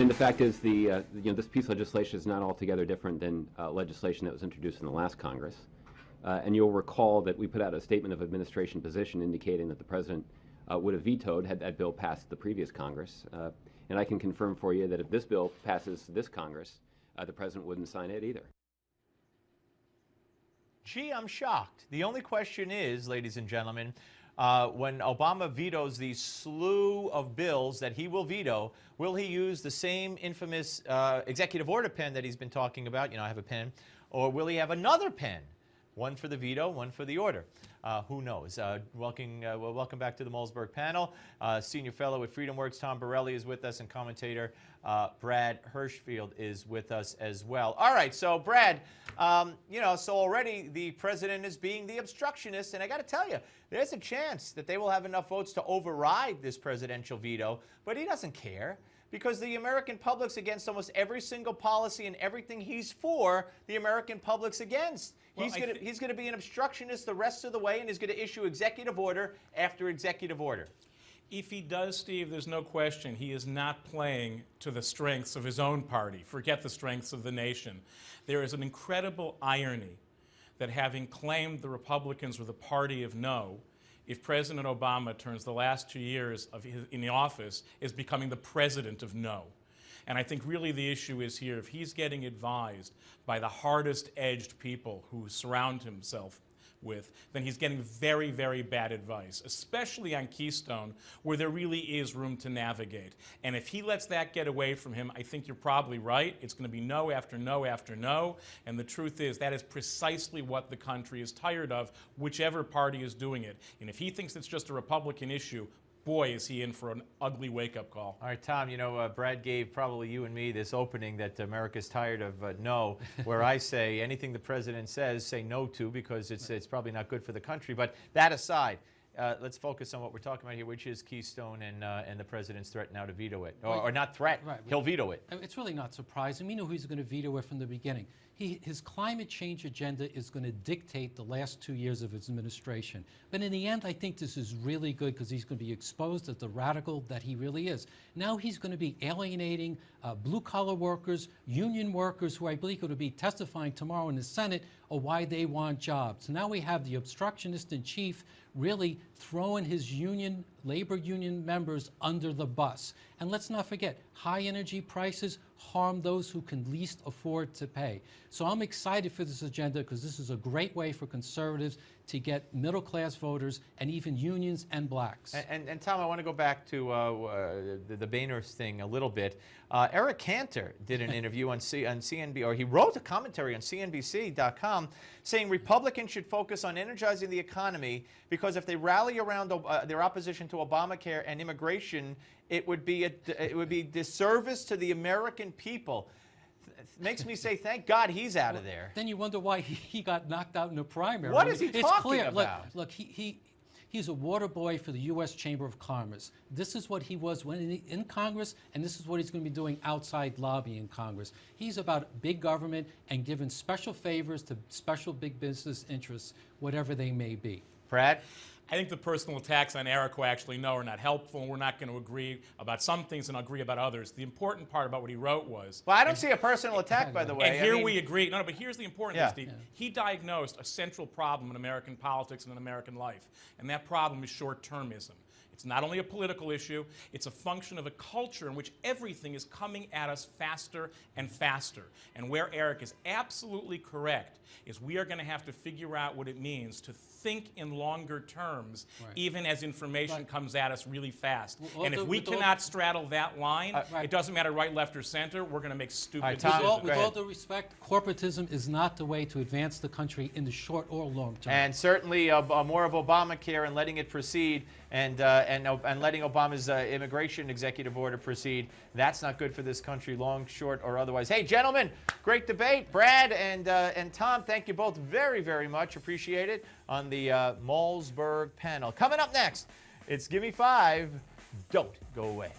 And the fact is, this piece of legislation is not altogether different than legislation that was introduced in the last Congress. And you'll recall that we put out a statement of administration position indicating that the President would have vetoed had that bill passed the previous Congress. And I can confirm for you that if this bill passes this Congress, the President wouldn't sign it either. Gee, I'm shocked. The only question is, ladies and gentlemen, when Obama vetoes the slew of bills that he will veto, will he use the same infamous executive order pen that he's been talking about? You know, I have a pen. Or will he have another pen? One for the veto, one for the order. Who knows? Welcome back to the Malzberg panel. Senior fellow at FreedomWorks, Tom Borelli, is with us, and commentator Brad Hirschfield is with us as well. All right, so Brad, so already the president is being the obstructionist, and I got to tell you, there's a chance that they will have enough votes to override this presidential veto, but he doesn't care. Because the American public's against almost every single policy, and everything he's for, the American public's against. Well, he's going to be an obstructionist the rest of the way, and he's going to issue executive order after executive order. If he does, Steve, there's no question he is not playing to the strengths of his own party. Forget the strengths of the nation. There is an incredible irony that, having claimed the Republicans were the party of no, if President Obama turns the last 2 years in the office is becoming the president of no. And I think really the issue is here, if he's getting advised by the hardest-edged people who surround himself with, then he's getting very, very bad advice, especially on Keystone, where there really is room to navigate. And if he lets that get away from him, I think you're probably right. It's going to be no after no after no. And the truth is that is precisely what the country is tired of, whichever party is doing it. And if he thinks it's just a Republican issue, boy, is he in for an ugly wake-up call. All right, Tom, Brad gave probably you and me this opening that America's tired of no, where I say anything the president says, say no to, because it's probably not good for the country. But that aside, let's focus on what we're talking about here, which is Keystone and the president's threat now to veto it. Or not threat, right. He'll veto it. It's really not surprising. We knew he was going to veto it from the beginning. His climate change agenda is going to dictate the last 2 years of his administration. But in the end, I think this is really good because he's going to be exposed as the radical that he really is. Now he's going to be alienating blue-collar workers, union workers, who I believe are going to be testifying tomorrow in the Senate of why they want jobs. So now we have the obstructionist in chief really throwing his union, labor union members under the bus. And let's not forget, high energy prices harm those who can least afford to pay. So I'm excited for this agenda because this is a great way for conservatives to get middle-class voters and even unions and blacks. And Tom, I want to go back to the Boehner's thing a little bit. Eric Cantor did an interview on CNBC, or he wrote a commentary on CNBC.com saying Republicans should focus on energizing the economy because if they rally around their opposition to Obamacare and immigration, it would be a disservice to the American people. Makes me say, thank God he's out of there. Then you wonder why he got knocked out in the primary. What is he talking about? Look, he's a water boy for the U.S. Chamber of Commerce. This is what he was when in Congress, and this is what he's going to be doing outside lobbying Congress. He's about big government and giving special favors to special big business interests, whatever they may be. Brad? I think the personal attacks on Eric, who actually know, are not helpful, and we're not going to agree about some things and agree about others. The important part about what he wrote was... Well, I don't see a personal attack, by the way. And here we agree. No, but here's the important thing, Steve. Yeah. He diagnosed a central problem in American politics and in American life, and that problem is short-termism. It's not only a political issue, it's a function of a culture in which everything is coming at us faster and faster. And where Eric is absolutely correct is we are going to have to figure out what it means to think in longer terms, even as information comes at us really fast. And if we cannot straddle that line, it doesn't matter right, left, or center, we're going to make stupid decisions. With all due respect, corporatism is not the way to advance the country in the short or long term. And certainly more of Obamacare and letting it proceed and letting Obama's immigration executive order proceed, that's not good for this country, long, short, or otherwise. Hey, gentlemen, great debate. Brad and Tom, thank you both very, very much. Appreciate it on the Malzberg panel. Coming up next, it's Gimme 5. Don't go away.